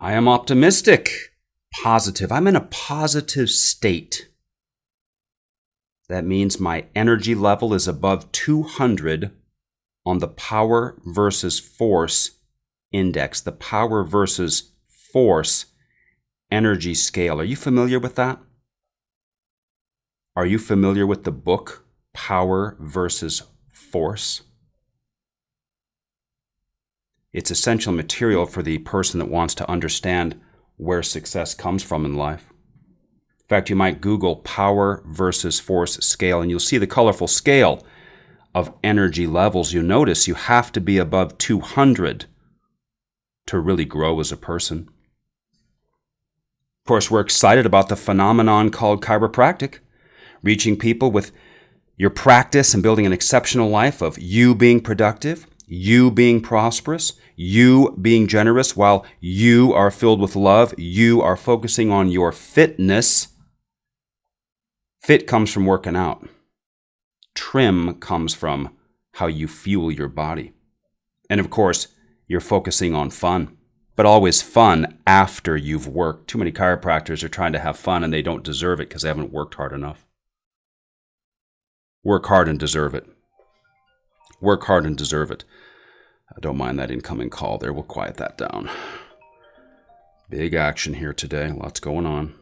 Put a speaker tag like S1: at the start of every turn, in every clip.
S1: I am optimistic, positive. I'm in a positive state. That means my energy level is above 200 on the power versus force index, the power versus force energy scale. Are you familiar with that? Are you familiar with the book Power versus Force? It's essential material for the person that wants to understand where success comes from in life. In fact, you might Google power versus force scale, and you'll see the colorful scale of energy levels. You'll notice you have to be above 200 to really grow as a person. Of course, we're excited about the phenomenon called chiropractic, reaching people with your practice and building an exceptional life of you being productive, you being prosperous, you being generous while you are filled with love, you are focusing on your fitness. Fit comes from working out. Trim comes from how you fuel your body. And of course, you're focusing on fun, but always fun after you've worked. Too many chiropractors are trying to have fun and they don't deserve it because they haven't worked hard enough. Work hard and deserve it. Work hard and deserve it. I don't mind that incoming call there. We'll quiet that down. Big action here today. Lots going on.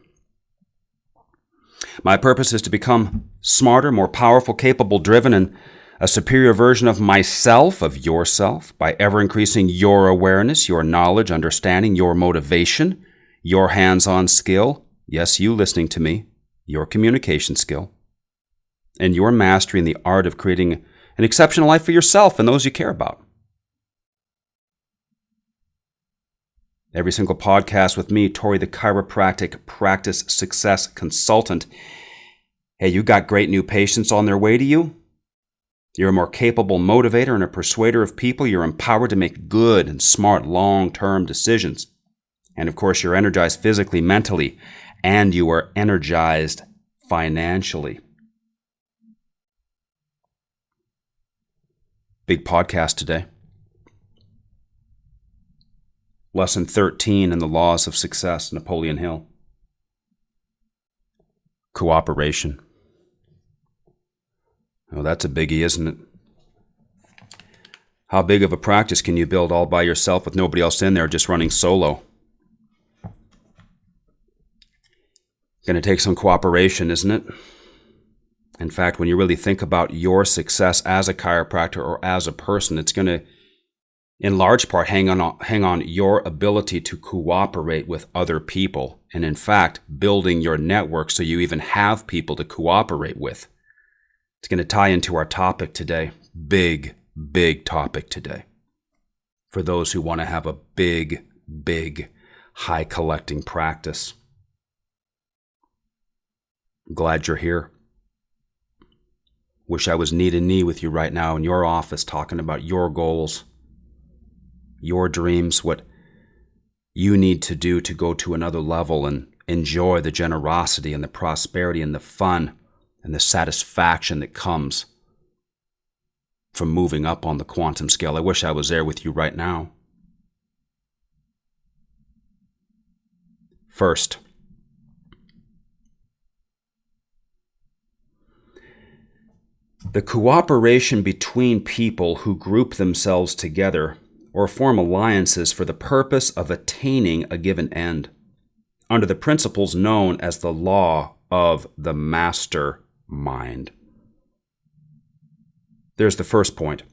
S1: My purpose is to become smarter, more powerful, capable, driven, and a superior version of myself, of yourself, by ever increasing your awareness, your knowledge, understanding, your motivation, your hands-on skill. Yes, you listening to me, your communication skill, and your mastery in the art of creating an exceptional life for yourself and those you care about. Every single podcast with me, Tory the Chiropractic Practice Success Consultant. Hey, you got great new patients on their way to you. You're a more capable motivator and a persuader of people. You're empowered to make good and smart long-term decisions. And of course, you're energized physically, mentally, and you are energized financially. Big podcast today. Lesson 13 in the Laws of Success, Napoleon Hill. Cooperation. Oh, that's a biggie, isn't it? How big of a practice can you build all by yourself with nobody else in there, just running solo? Going to take some cooperation, isn't it? In fact, when you really think about your success as a chiropractor or as a person, it's going to, in large part, hang on your ability to cooperate with other people. And in fact, building your network so you even have people to cooperate with. It's going to tie into our topic today. Big, big topic today. For those who want to have a big, big, high collecting practice. I'm glad you're here. Wish I was knee to knee with you right now in your office talking about your goals, your dreams, what you need to do to go to another level and enjoy the generosity and the prosperity and the fun and the satisfaction that comes from moving up on the quantum scale. I wish I was there with you right now. First, the cooperation between people who group themselves together or form alliances for the purpose of attaining a given end, under the principles known as the law of the mastermind. There's the first point.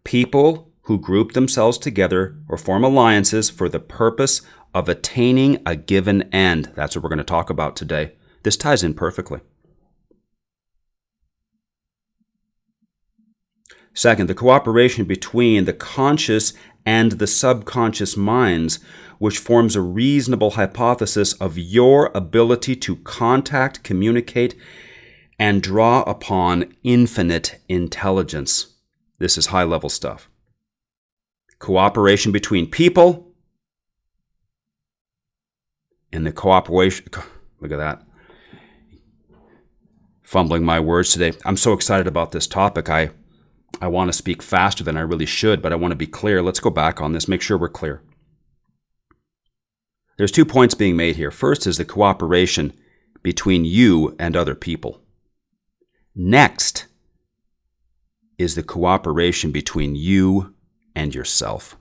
S1: People who group themselves together or form alliances for the purpose of attaining a given end. That's what we're going to talk about today. This ties in perfectly. Second, the cooperation between the conscious and the subconscious minds, which forms a reasonable hypothesis of your ability to contact, communicate, and draw upon infinite intelligence. This is high-level stuff. Cooperation between people and the cooperation... Look at that. Fumbling my words today. I'm so excited about this topic. I want to speak faster than I really should, but I want to be clear. Let's go back on this, make sure we're clear. There's 2 points being made here. First is the cooperation between you and other people. Next is the cooperation between you and yourself.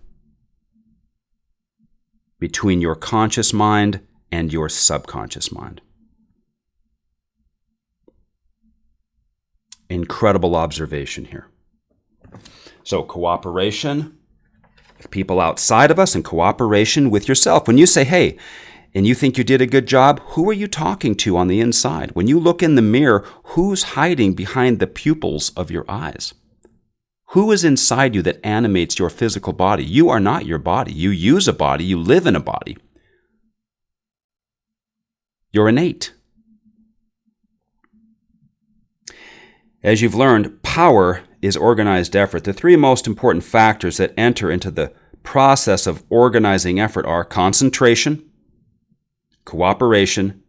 S1: Between your conscious mind and your subconscious mind. Incredible observation here. So cooperation with people outside of us and cooperation with yourself. When you say, hey, and you think you did a good job, who are you talking to on the inside? When you look in the mirror, who's hiding behind the pupils of your eyes? Who is inside you that animates your physical body? You are not your body. You use a body. You live in a body. You're innate. As you've learned, power is organized effort. The 3 most important factors that enter into the process of organizing effort are concentration, cooperation,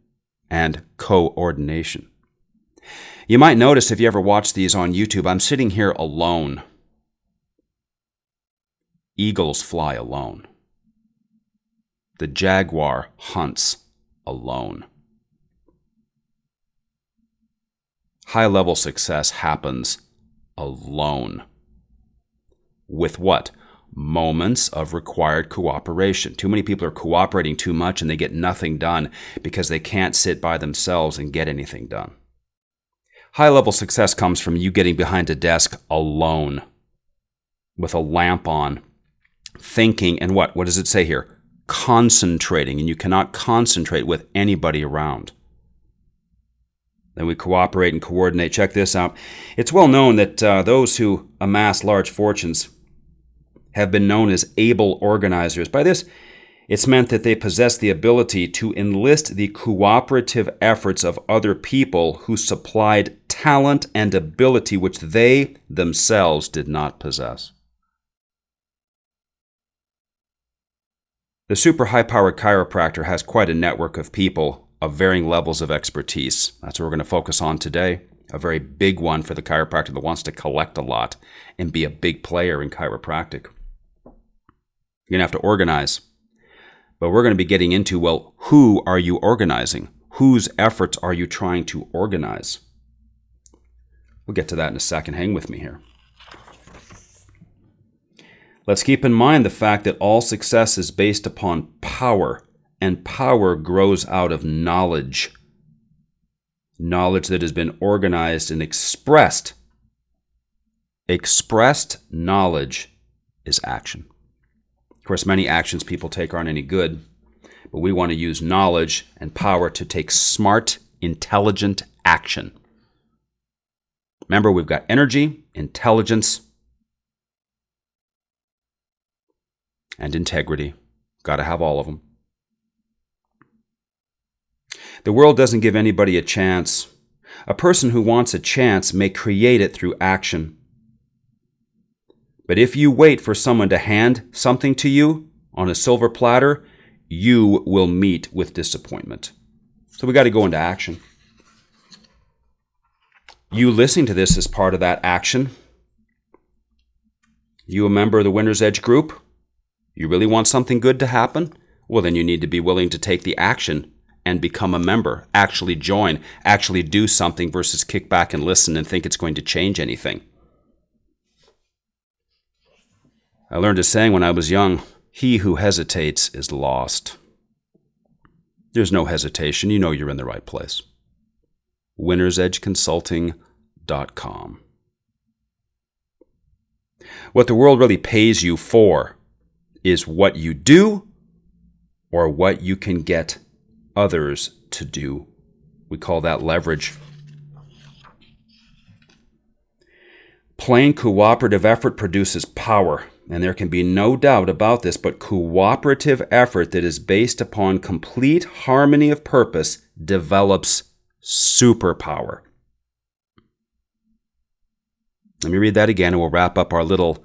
S1: and coordination. You might notice if you ever watch these on YouTube, I'm sitting here alone. Eagles fly alone. The jaguar hunts alone. High-level success happens alone. With what? Moments of required cooperation. Too many people are cooperating too much and they get nothing done because they can't sit by themselves and get anything done. High-level success comes from you getting behind a desk alone with a lamp on, thinking, and what? What does it say here? Concentrating, and you cannot concentrate with anybody around. Then we cooperate and coordinate. Check this out. It's well known that those who amass large fortunes have been known as able organizers. By this, it's meant that they possess the ability to enlist the cooperative efforts of other people who supplied talent and ability which they themselves did not possess. The super high-powered chiropractor has quite a network of people of varying levels of expertise. That's what we're going to focus on today. A very big one for the chiropractor that wants to collect a lot and be a big player in chiropractic. You're going to have to organize. But we're going to be getting into, well, who are you organizing? Whose efforts are you trying to organize? We'll get to that in a second. Hang with me here. Let's keep in mind the fact that all success is based upon power, and power grows out of knowledge. Knowledge that has been organized and expressed. Expressed knowledge is action. Of course, many actions people take aren't any good, but we want to use knowledge and power to take smart, intelligent action. Remember, we've got energy, intelligence, and integrity. Got to have all of them. The world doesn't give anybody a chance. A person who wants a chance may create it through action. But if you wait for someone to hand something to you on a silver platter, you will meet with disappointment. So we got to go into action. You listening to this is part of that action. You a member of the Winner's Edge group? You really want something good to happen? Well, then you need to be willing to take the action and become a member. Actually join. Actually do something versus kick back and listen and think it's going to change anything. I learned a saying when I was young, he who hesitates is lost. There's no hesitation. You know you're in the right place. winnersedgeconsulting.com. What the world really pays you for is what you do or what you can get others to do. We call that leverage. Plain cooperative effort produces power, and there can be no doubt about this, but cooperative effort that is based upon complete harmony of purpose develops superpower. Let me read that again and we'll wrap up our little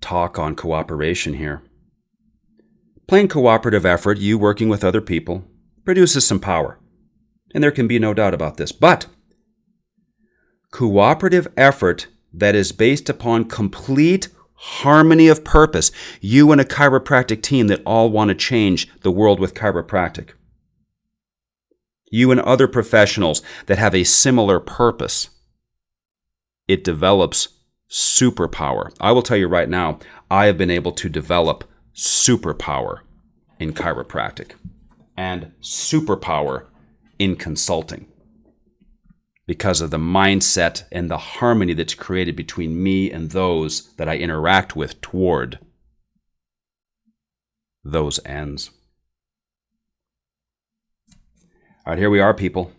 S1: talk on cooperation here. Plain cooperative effort, you working with other people, produces some power. And there can be no doubt about this. But cooperative effort that is based upon complete Harmony of purpose. You and a chiropractic team that all want to change the world with chiropractic. You and other professionals that have a similar purpose. It develops superpower. I will tell you right now, I have been able to develop superpower in chiropractic and superpower in consulting because of the mindset and the harmony that's created between me and those that I interact with toward those ends. All right, here we are, people.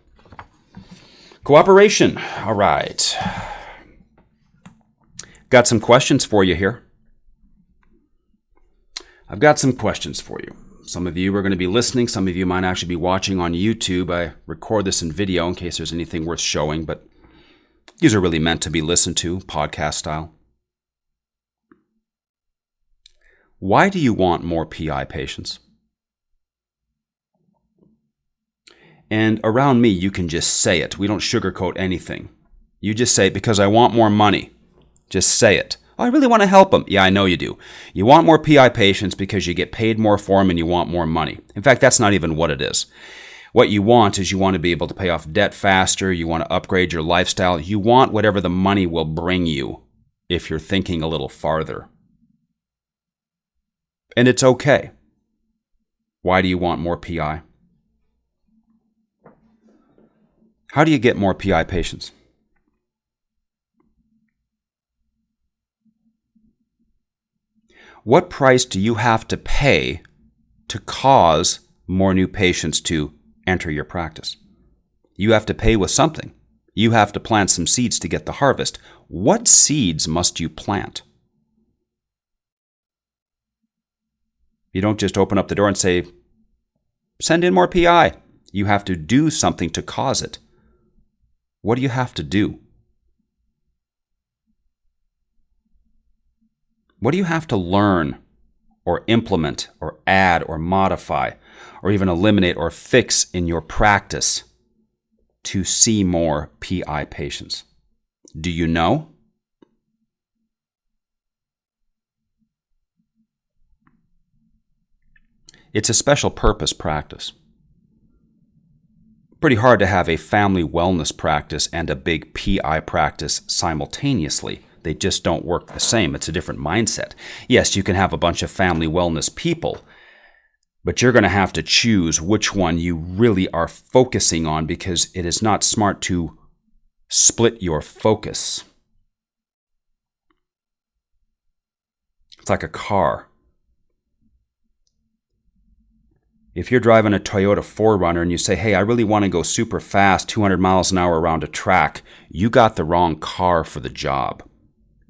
S1: Cooperation. All right. Got some questions for you here. I've got some questions for you. Some of you are going to be listening. Some of you might actually be watching on YouTube. I record this in video in case there's anything worth showing, but these are really meant to be listened to, podcast style. Why do you want more PI patients? And around me, you can just say it. We don't sugarcoat anything. You just say, because I want more money. Just say it. Oh, I really want to help them. Yeah, I know you do. You want more PI patients because you get paid more for them and you want more money. In fact, that's not even what it is. What you want is you want to be able to pay off debt faster. You want to upgrade your lifestyle. You want whatever the money will bring you if you're thinking a little farther. And it's okay. Why do you want more PI? How do you get more PI patients? What price do you have to pay to cause more new patients to enter your practice? You have to pay with something. You have to plant some seeds to get the harvest. What seeds must you plant? You don't just open up the door and say, send in more PI. You have to do something to cause it. What do you have to do? What do you have to learn or implement or add or modify or even eliminate or fix in your practice to see more PI patients? Do you know? It's a special purpose practice. Pretty hard to have a family wellness practice and a big PI practice simultaneously. They just don't work the same. It's a different mindset. Yes, you can have a bunch of family wellness people, but you're going to have to choose which one you really are focusing on because it is not smart to split your focus. It's like a car. If you're driving a Toyota 4Runner and you say, hey, I really want to go super fast, 200 miles an hour around a track, you got the wrong car for the job.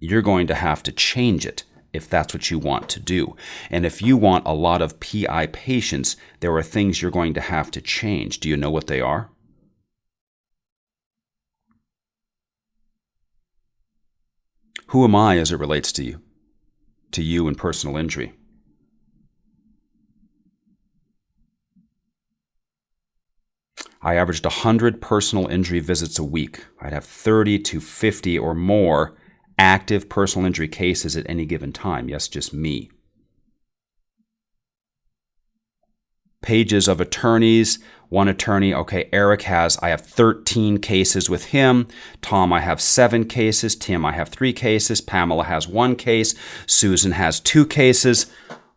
S1: You're going to have to change it if that's what you want to do. And if you want a lot of PI patients, there are things you're going to have to change. Do you know what they are? Who am I as it relates to you and personal injury? I averaged 100 personal injury visits a week. I'd have 30 to 50 or more active personal injury cases at any given time. Yes, just me. Pages of attorneys. One attorney, okay, I have 13 cases with him. Tom, I have 7 cases. Tim, I have 3 cases. Pamela has 1 case. Susan has 2 cases.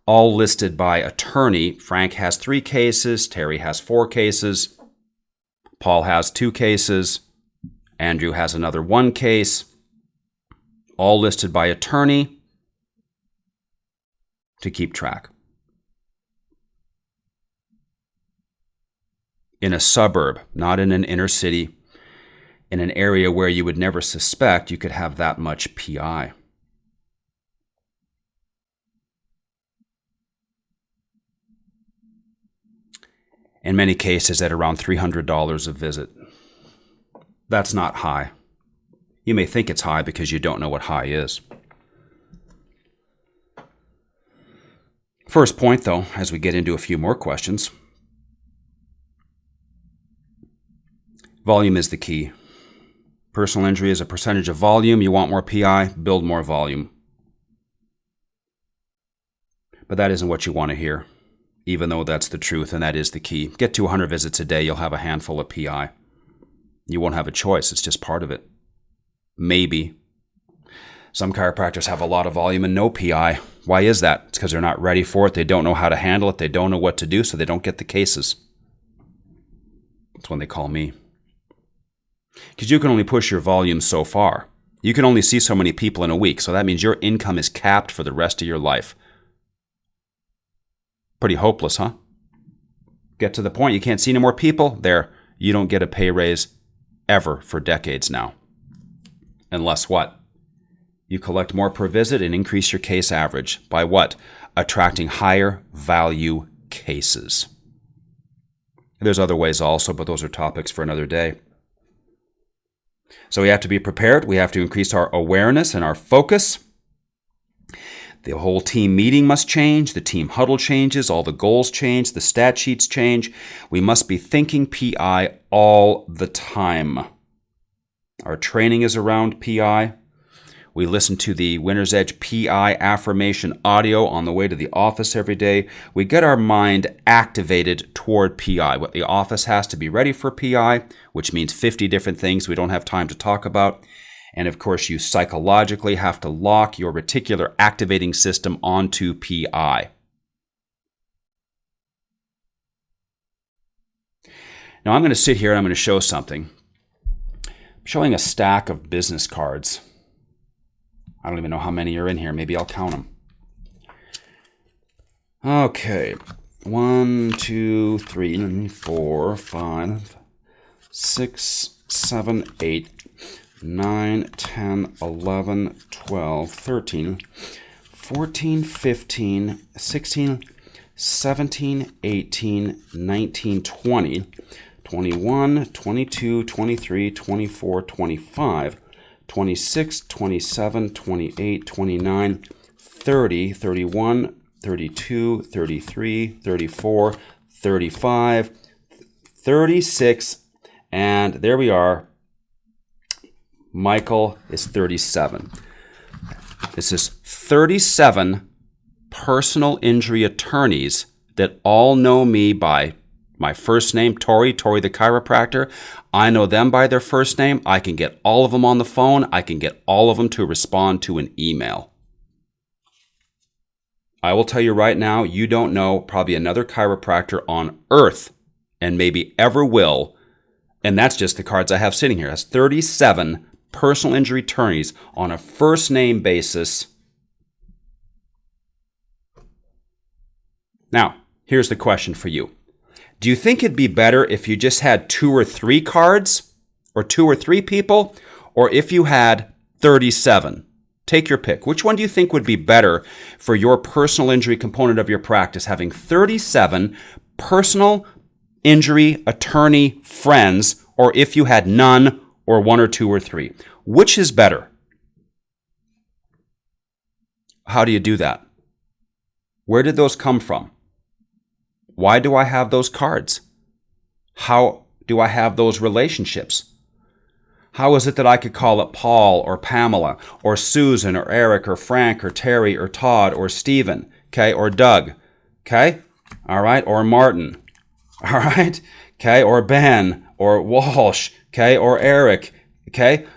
S1: All listed by attorney. Frank has 3 cases. Terry has 4 cases. Paul has 2 cases. Andrew has another 1 case. All listed by attorney to keep track. In a suburb, not in an inner city, in an area where you would never suspect you could have that much PI. In many cases at around $300 a visit. That's not high. You may think it's high because you don't know what high is. First point, though, as we get into a few more questions, volume is the key. Personal injury is a percentage of volume. You want more PI, build more volume. But that isn't what you want to hear, even though that's the truth, and that is the key. Get to 100 visits a day, you'll have a handful of PI. You won't have a choice. It's just part of it. Maybe. Some chiropractors have a lot of volume and no PI. Why is that? It's because they're not ready for it. They don't know how to handle it. They don't know what to do, so they don't get the cases. That's when they call me. Because you can only push your volume so far. You can only see so many people in a week, so that means your income is capped for the rest of your life. Pretty hopeless, huh? Get to the point you can't see any more people. There, you don't get a pay raise ever for decades now. Unless what? You collect more per visit and increase your case average. By what? Attracting higher value cases. There's other ways also, but those are topics for another day. So we have to be prepared. We have to increase our awareness and our focus. The whole team meeting must change. The team huddle changes. All the goals change. The stat sheets change. We must be thinking PI all the time. Our training is around PI. We listen to the Winner's Edge PI affirmation audio on the way to the office every day. We get our mind activated toward PI. What the office has to be ready for PI, which means 50 different things we don't have time to talk about. And of course, you psychologically have to lock your reticular activating system onto PI. Now I'm going to sit here and I'm going to show something. I'm showing a stack of business cards. I don't even know how many are in here. Maybe I'll count them. Okay. 1, 2, 3, 4, 5, 6, 7, 8, 9, 10, 11, 12, 13, 14, 15, 16, 17, 18, 19, 20, 21, 22, 23, 24, 25, 26, 27, 28, 29, 30, 31, 32, 33, 34, 35, 36, and there we are. Michael is 37. This is 37 personal injury attorneys that all know me by my first name, Tory the chiropractor. I know them by their first name. I can get all of them on the phone. I can get all of them to respond to an email. I will tell you right now, you don't know probably another chiropractor on earth, and maybe ever will, and that's just the cards I have sitting here. That's 37 personal injury attorneys on a first name basis. Now, here's the question for you. Do you think it'd be better if you just had 2 or 3 cards, or 2 or 3 people, or if you had 37? Take your pick. Which one do you think would be better for your personal injury component of your practice, having 37 personal injury attorney friends, or if you had none, or 1 or 2 or 3? Which is better? How do you do that? Where did those come from? Why do I have those cards? How do I have those relationships? How is it that I could call up Paul or Pamela or Susan or Eric or Frank or Terry or Todd or Stephen, okay, or Doug, okay, all right, or Martin, all right, okay, or Ben or Walsh, okay, or Eric, okay,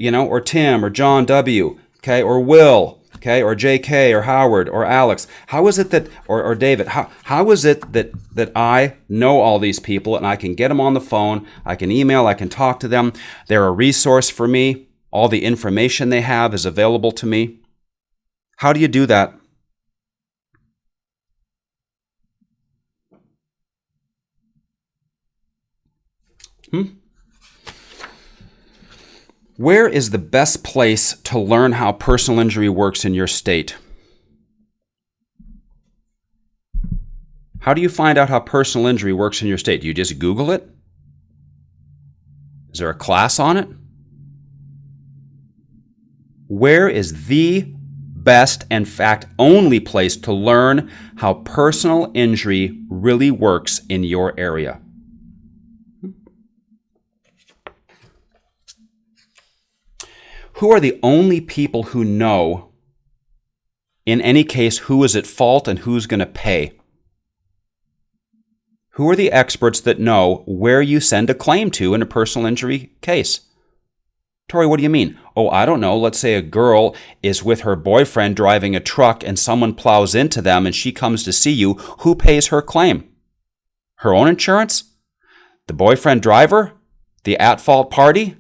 S1: or Tim or John W., okay, or Will, okay, or JK or Howard or Alex? How is it that, or David, how is it that I know all these people and I can get them on the phone, I can email, I can talk to them, they're a resource for me, all the information they have is available to me? How do you do that? Where is the best place to learn how personal injury works in your state? How do you find out how personal injury works in your state? Do you just Google it? Is there a class on it? Where is the best, in fact, only place to learn how personal injury really works in your area? Who are the only people who know In any case, who is at fault and who's going to pay? Who are the experts that know where you send a claim to in a personal injury case? Tory, what do you mean? Oh, I don't know. Let's say a girl is with her boyfriend driving a truck and someone plows into them and she comes to see you. Who pays her claim? Her own insurance? The boyfriend driver? The at-fault party?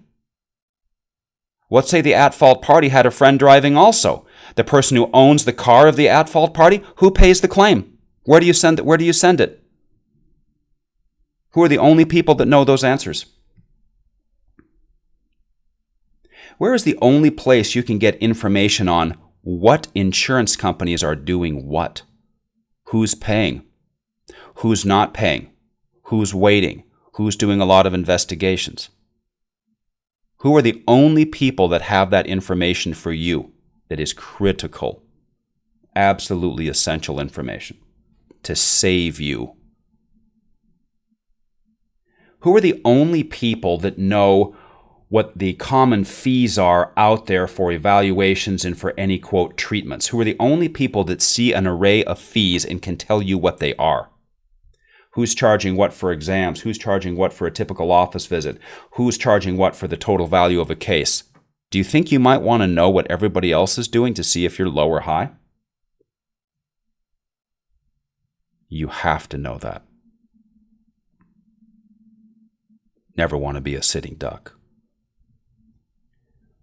S1: Let's say the at-fault party had a friend driving also. The person who owns the car of the at-fault party? Who pays the claim? Where do you send it? Where do you send it? Who are the only people that know those answers? Where is the only place you can get information on what insurance companies are doing what? Who's paying? Who's not paying? Who's waiting? Who's doing a lot of investigations? Who are the only people that have that information for you that is critical, absolutely essential information to save you? Who are the only people that know what the common fees are out there for evaluations and for any, quote, treatments? Who are the only people that see an array of fees and can tell you what they are? Who's charging what for exams? Who's charging what for a typical office visit? Who's charging what for the total value of a case? Do you think you might want to know what everybody else is doing to see if you're low or high? You have to know that. Never want to be a sitting duck.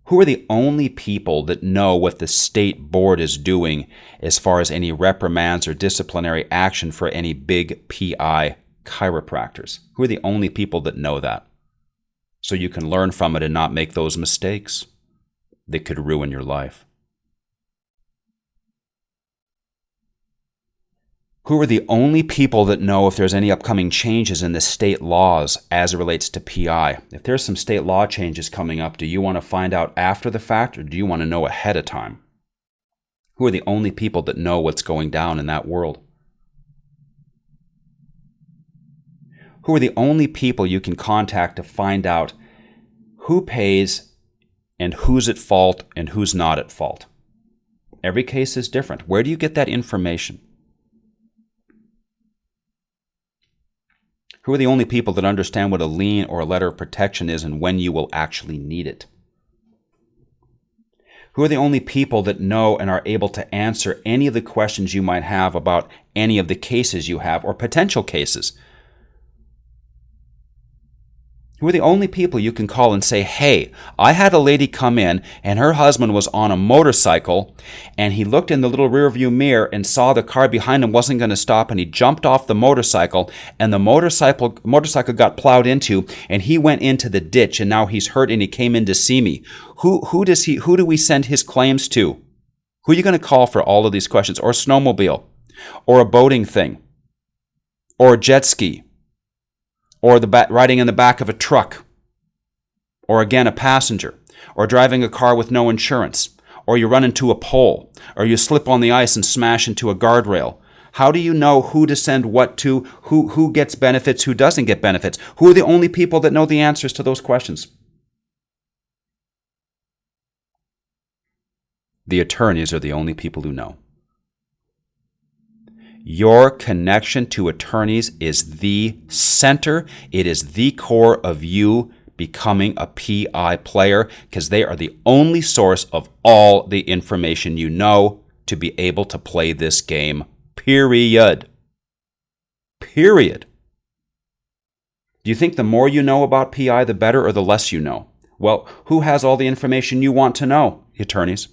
S1: Who are the only people that know what the state board is doing as far as any reprimands or disciplinary action for any big PI chiropractors? Who are the only people that know that? So you can learn from it and not make those mistakes that could ruin your life. Who are the only people that know if there's any upcoming changes in the state laws as it relates to PI? If there's some state law changes coming up, do you want to find out after the fact or do you want to know ahead of time? Who are the only people that know what's going down in that world? Who are the only people you can contact to find out who pays and who's at fault and who's not at fault? Every case is different. Where do you get that information? Who are the only people that understand what a lien or a letter of protection is and when you will actually need it? Who are the only people that know and are able to answer any of the questions you might have about any of the cases you have or potential cases? Who are the only people you can call and say, hey, I had a lady come in and her husband was on a motorcycle and he looked in the little rearview mirror and saw the car behind him wasn't going to stop and he jumped off the motorcycle and the motorcycle got plowed into and he went into the ditch and now he's hurt and he came in to see me. Who do we send his claims to? Who are you going to call for all of these questions? Or a snowmobile? Or a boating thing? Or a jet ski? Or riding in the back of a truck, or again a passenger, or driving a car with no insurance, or you run into a pole, or you slip on the ice and smash into a guardrail. How do you know who to send what to, who gets benefits, who doesn't get benefits? Who are the only people that know the answers to those questions? The attorneys are the only people who know. Your connection to attorneys is the center. It is the core of you becoming a PI player because they are the only source of all the information you know to be able to play this game, period. Period. Do you think the more you know about PI, the better, or the less you know? Well, who has all the information you want to know? Attorneys.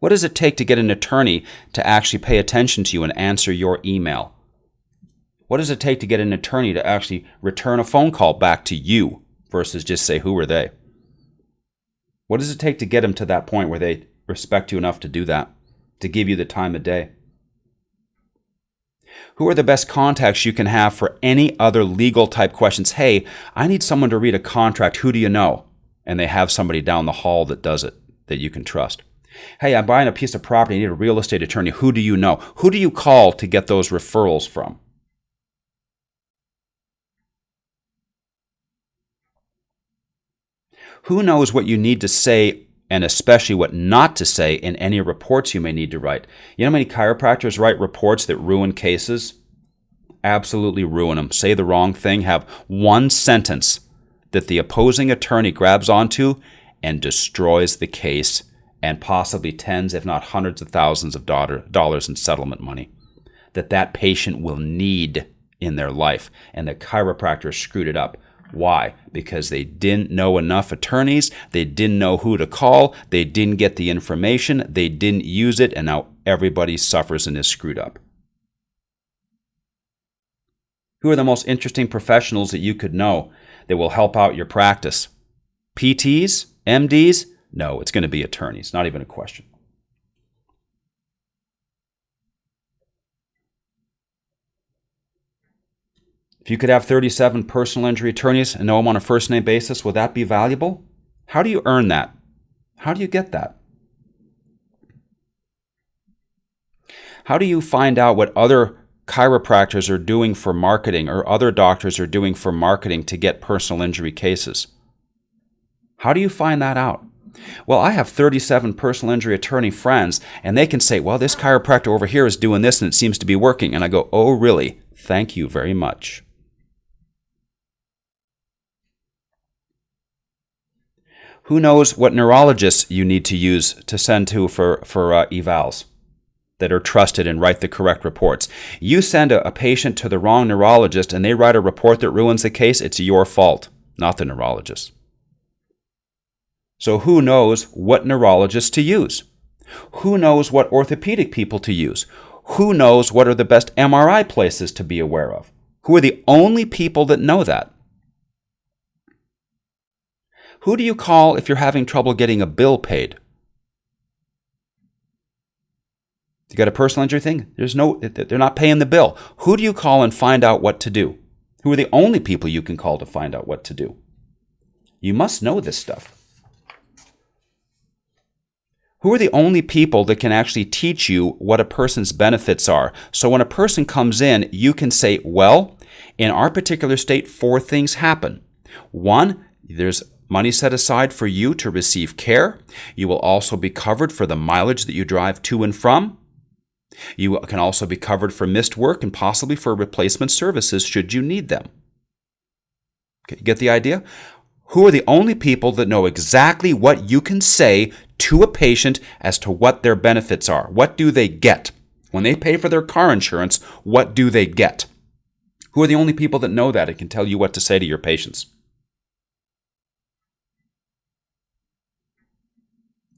S1: What does it take to get an attorney to actually pay attention to you and answer your email? What does it take to get an attorney to actually return a phone call back to you versus just say, who are they? What does it take to get them to that point where they respect you enough to do that, to give you the time of day? Who are the best contacts you can have for any other legal type questions? Hey, I need someone to read a contract. Who do you know? And they have somebody down the hall that does it, that you can trust. Hey, I'm buying a piece of property. I need a real estate attorney. Who do you know? Who do you call to get those referrals from? Who knows what you need to say and especially what not to say in any reports you may need to write. You know how many chiropractors write reports that ruin cases? Absolutely ruin them. Say the wrong thing, have one sentence that the opposing attorney grabs onto and destroys the case, and possibly tens, if not hundreds of thousands of dollars in settlement money that patient will need in their life. And the chiropractor screwed it up. Why? Because they didn't know enough attorneys, they didn't know who to call, they didn't get the information, they didn't use it, and now everybody suffers and is screwed up. Who are the most interesting professionals that you could know that will help out your practice? PTs? MDs? No, it's going to be attorneys. Not even a question. If you could have 37 personal injury attorneys and know them on a first-name basis, would that be valuable? How do you earn that? How do you get that? How do you find out what other chiropractors are doing for marketing or other doctors are doing for marketing to get personal injury cases? How do you find that out? Well, I have 37 personal injury attorney friends, and they can say, well, this chiropractor over here is doing this and it seems to be working. And I go, oh, really? Thank you very much. Who knows what neurologists you need to use to send to for evals that are trusted and write the correct reports? You send a patient to the wrong neurologist and they write a report that ruins the case, it's your fault, not the neurologist. So who knows what neurologist to use? Who knows what orthopedic people to use? Who knows what are the best MRI places to be aware of? Who are the only people that know that? Who do you call if you're having trouble getting a bill paid? You got a personal injury thing? They're not paying the bill. Who do you call and find out what to do? Who are the only people you can call to find out what to do? You must know this stuff. Who are the only people that can actually teach you what a person's benefits are? So when a person comes in, you can say, well, in our particular state, 4 things happen. 1, there's money set aside for you to receive care. You will also be covered for the mileage that you drive to and from. You can also be covered for missed work and possibly for replacement services should you need them. Okay, get the idea? Who are the only people that know exactly what you can say to a patient as to what their benefits are? What do they get? When they pay for their car insurance, what do they get? Who are the only people that know that and can tell you what to say to your patients?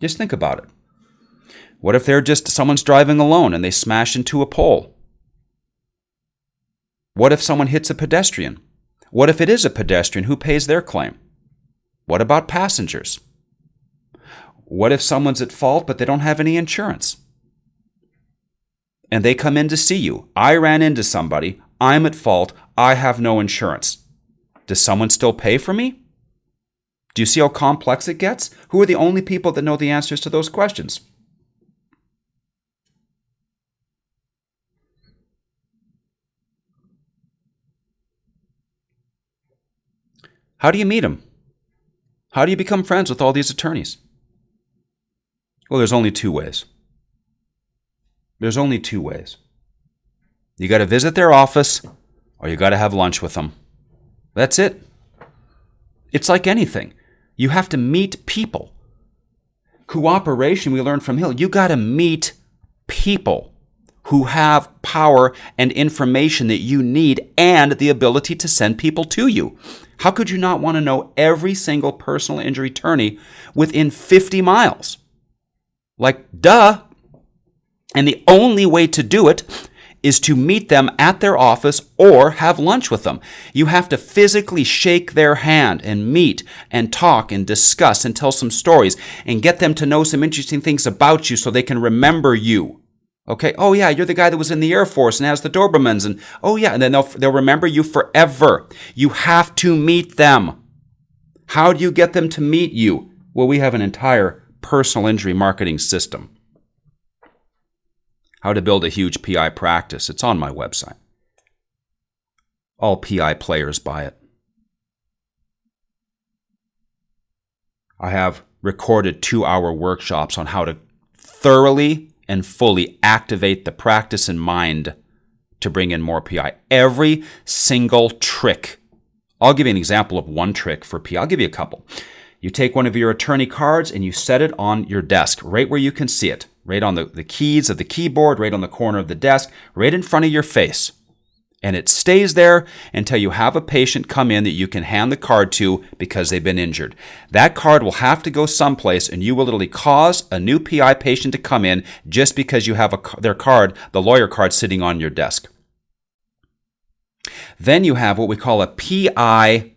S1: Just think about it. What if someone's driving alone and they smash into a pole? What if someone hits a pedestrian? What if it is a pedestrian? Who pays their claim? What about passengers? What if someone's at fault but they don't have any insurance? And they come in to see you. I ran into somebody. I'm at fault. I have no insurance. Does someone still pay for me? Do you see how complex it gets? Who are the only people that know the answers to those questions? How do you meet them? How do you become friends with all these attorneys? Well, there's only 2 ways. There's only 2 ways. You got to visit their office or you got to have lunch with them. That's it. It's like anything. You have to meet people. Cooperation, we learned from Hill. You got to meet people who have power and information that you need and the ability to send people to you. How could you not want to know every single personal injury attorney within 50 miles? Like, duh. And the only way to do it is to meet them at their office or have lunch with them. You have to physically shake their hand and meet and talk and discuss and tell some stories and get them to know some interesting things about you so they can remember you. Okay, oh yeah, you're the guy that was in the Air Force and has the Dobermans, and oh yeah, and then they'll remember you forever. You have to meet them. How do you get them to meet you? Well, we have an entire personal injury marketing system. How to build a huge PI practice. It's on my website. All PI players buy it. I have recorded 2-hour workshops on how to thoroughly and fully activate the practice and mind to bring in more PI. Every single trick. I'll give you an example of one trick for PI. I'll give you a couple. You take one of your attorney cards and you set it on your desk, right where you can see it, right on the keys of the keyboard, right on the corner of the desk, right in front of your face. And it stays there until you have a patient come in that you can hand the card to because they've been injured. That card will have to go someplace, and you will literally cause a new PI patient to come in just because you have their card, the lawyer card, sitting on your desk. Then you have what we call a PI-O-meter.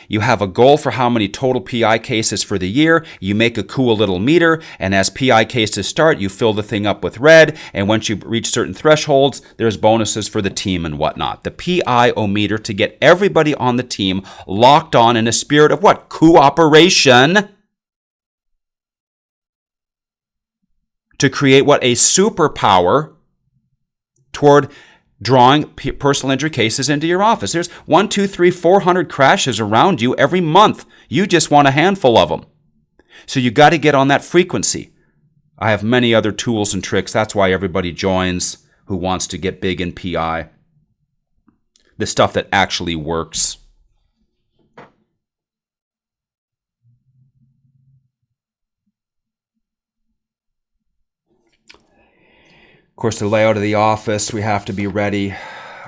S1: You have a goal for how many total PI cases for the year. You make a cool little meter, and as PI cases start, you fill the thing up with red, and once you reach certain thresholds, there's bonuses for the team and whatnot. The PI-O-meter to get everybody on the team locked on in a spirit of what? Cooperation. To create what? A superpower toward drawing personal injury cases into your office. There's 1, 2, 3, 400 crashes around you every month. You just want a handful of them. So you got to get on that frequency. I have many other tools and tricks. That's why everybody joins who wants to get big in PI. The stuff that actually works. Of course, the layout of the office, we have to be ready.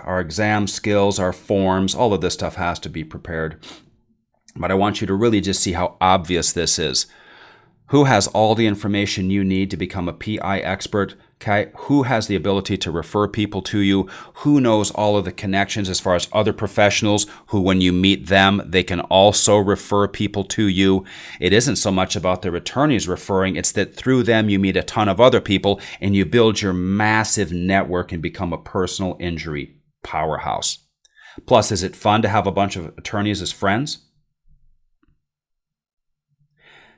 S1: Our exam skills, our forms, all of this stuff has to be prepared. But I want you to really just see how obvious this is. Who has all the information you need to become a PI expert? Okay? Who has the ability to refer people to you? Who knows all of the connections as far as other professionals who, when you meet them, they can also refer people to you? It isn't so much about their attorneys referring, it's that through them you meet a ton of other people and you build your massive network and become a personal injury powerhouse. Plus, is it fun to have a bunch of attorneys as friends?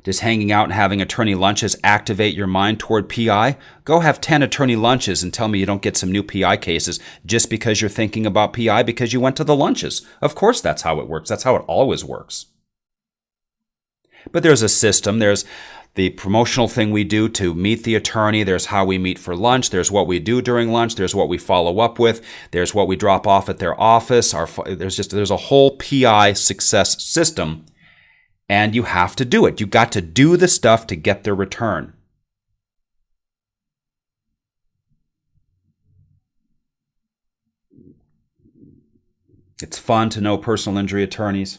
S1: Does hanging out and having attorney lunches activate your mind toward PI? Go have 10 attorney lunches and tell me you don't get some new PI cases just because you're thinking about PI because you went to the lunches. Of course that's how it works. That's how it always works. But there's a system. There's the promotional thing we do to meet the attorney. There's how we meet for lunch. There's what we do during lunch. There's what we follow up with. There's what we drop off at their office. There's a whole PI success system. And you have to do it. You got to do the stuff to get the return. It's fun to know personal injury attorneys.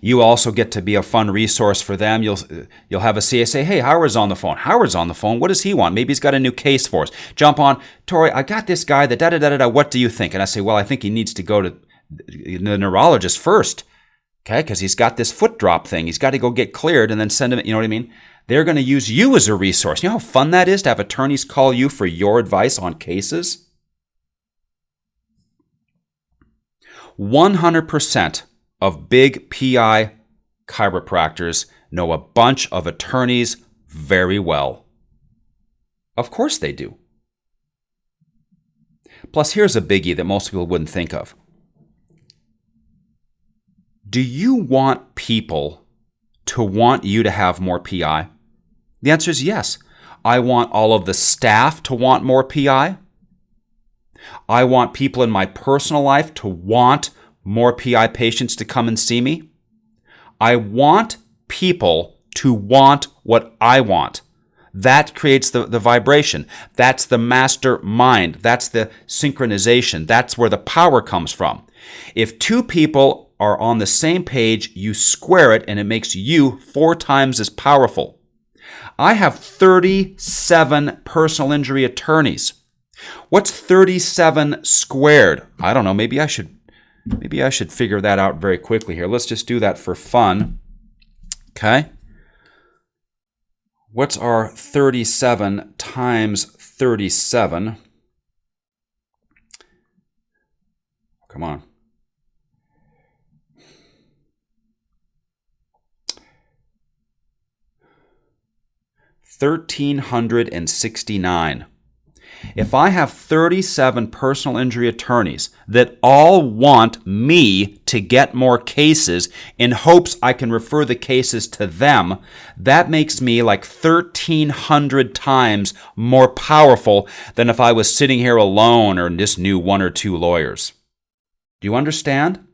S1: You also get to be a fun resource for them. You'll have a CA say, hey, Howard's on the phone. Howard's on the phone. What does he want? Maybe he's got a new case for us. Jump on, Tory, I got this guy, da-da-da-da-da. What do you think? And I say, well, I think he needs to go to the neurologist first. Okay, because he's got this foot drop thing. He's got to go get cleared and then send him, you know what I mean? They're going to use you as a resource. You know how fun that is to have attorneys call you for your advice on cases? 100% of big PI chiropractors know a bunch of attorneys very well. Of course they do. Plus, here's a biggie that most people wouldn't think of. Do you want people to want you to have more PI? The answer is yes. I want all of the staff to want more PI. I want people in my personal life to want more PI patients to come and see me. I want people to want what I want. That creates the vibration. That's the master mind. That's the synchronization. That's where the power comes from. If two people are on the same page, you square it and it makes you 4 times as powerful. I have 37 personal injury attorneys. What's 37 squared? I don't know. Maybe I should figure that out very quickly here. Let's just do that for fun. Okay. What's our 37 times 37? Come on. 1,369. If I have 37 personal injury attorneys that all want me to get more cases in hopes I can refer the cases to them, that makes me like 1,300 times more powerful than if I was sitting here alone or just knew one or two lawyers. Do you understand?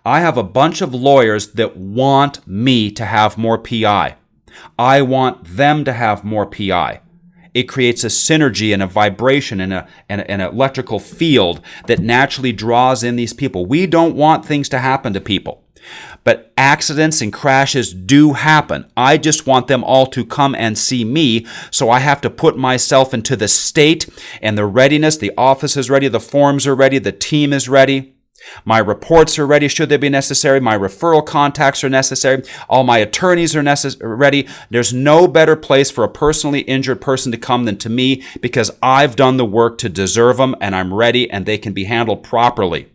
S1: I have a bunch of lawyers that want me to have more PI. I want them to have more PI. It creates a synergy and a vibration and an electrical field that naturally draws in these people. We don't want things to happen to people, but accidents and crashes do happen. I just want them all to come and see me, so I have to put myself into the state and the readiness. The office is ready, the forms are ready, the team is ready. My reports are ready should they be necessary. My referral contacts are necessary. All my attorneys are ready. There's no better place for a personally injured person to come than to me because I've done the work to deserve them and I'm ready and they can be handled properly.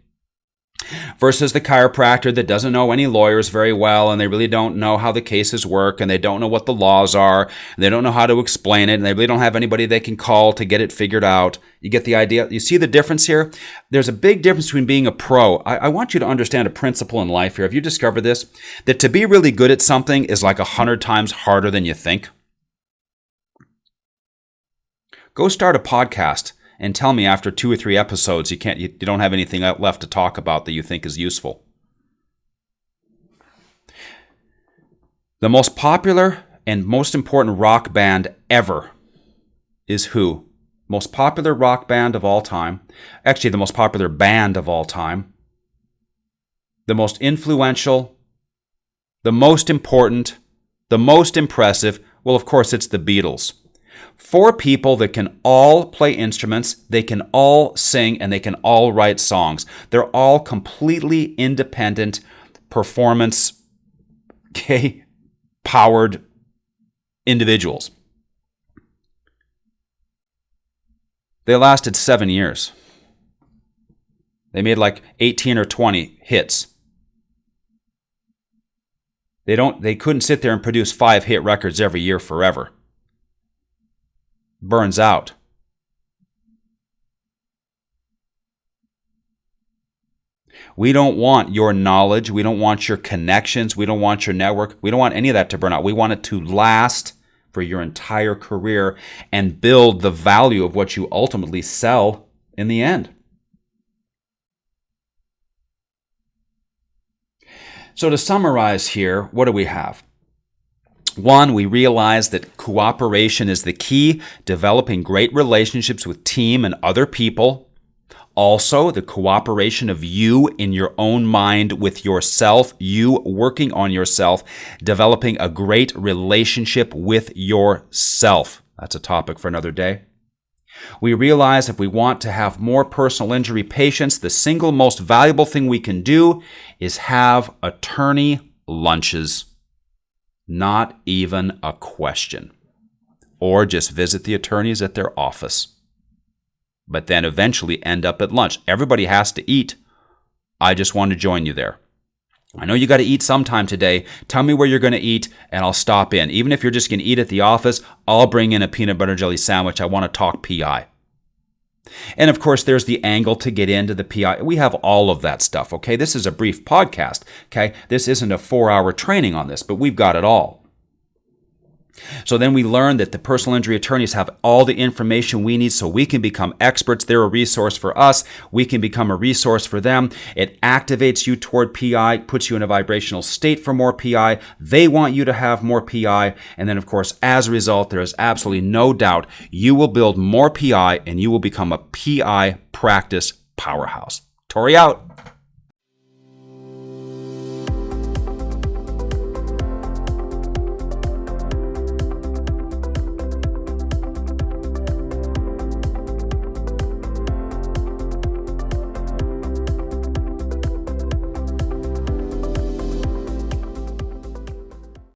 S1: Versus the chiropractor that doesn't know any lawyers very well and they really don't know how the cases work and they don't know what the laws are. And they don't know how to explain it and they really don't have anybody they can call to get it figured out. You get the idea? You see the difference here? There's a big difference between being a pro. I want you to understand a principle in life here. Have you discovered this? That to be really good at something is like 100 times harder than you think. Go start a podcast and tell me after 2 or 3 episodes you don't have anything left to talk about that you think is useful. The most popular and most important rock band ever is who? Most popular rock band of all time. Actually, the most popular band of all time. The most influential, the most important, the most impressive. Well, of course, it's the Beatles. 4 people that can all play instruments, they can all sing, and they can all write songs. They're all completely independent, performance, powered individuals. They lasted 7 years. They made like 18 or 20 hits. They couldn't sit there and produce 5 hit records every year forever. Burns out. We don't want your knowledge. We don't want your connections. We don't want your network. We don't want any of that to burn out. We want it to last for your entire career and build the value of what you ultimately sell in the end. So to summarize here, what do we have? 1, we realize that cooperation is the key, developing great relationships with team and other people. Also, the cooperation of you in your own mind with yourself, you working on yourself, developing a great relationship with yourself. That's a topic for another day. We realize if we want to have more personal injury patients, the single most valuable thing we can do is have attorney lunches. Not even a question. Or just visit the attorneys at their office. But then eventually end up at lunch. Everybody has to eat. I just want to join you there. I know you got to eat sometime today. Tell me where you're going to eat and I'll stop in. Even if you're just going to eat at the office, I'll bring in a peanut butter jelly sandwich. I want to talk PI. And of course, there's the angle to get into the PI. We have all of that stuff, okay? This is a brief podcast, okay? This isn't a 4-hour training on this, but we've got it all. So then we learn that the personal injury attorneys have all the information we need so we can become experts. They're a resource for us. We can become a resource for them. It activates you toward PI, puts you in a vibrational state for more PI. They want you to have more PI. And then, of course, as a result, there is absolutely no doubt you will build more PI and you will become a PI practice powerhouse. Tory out.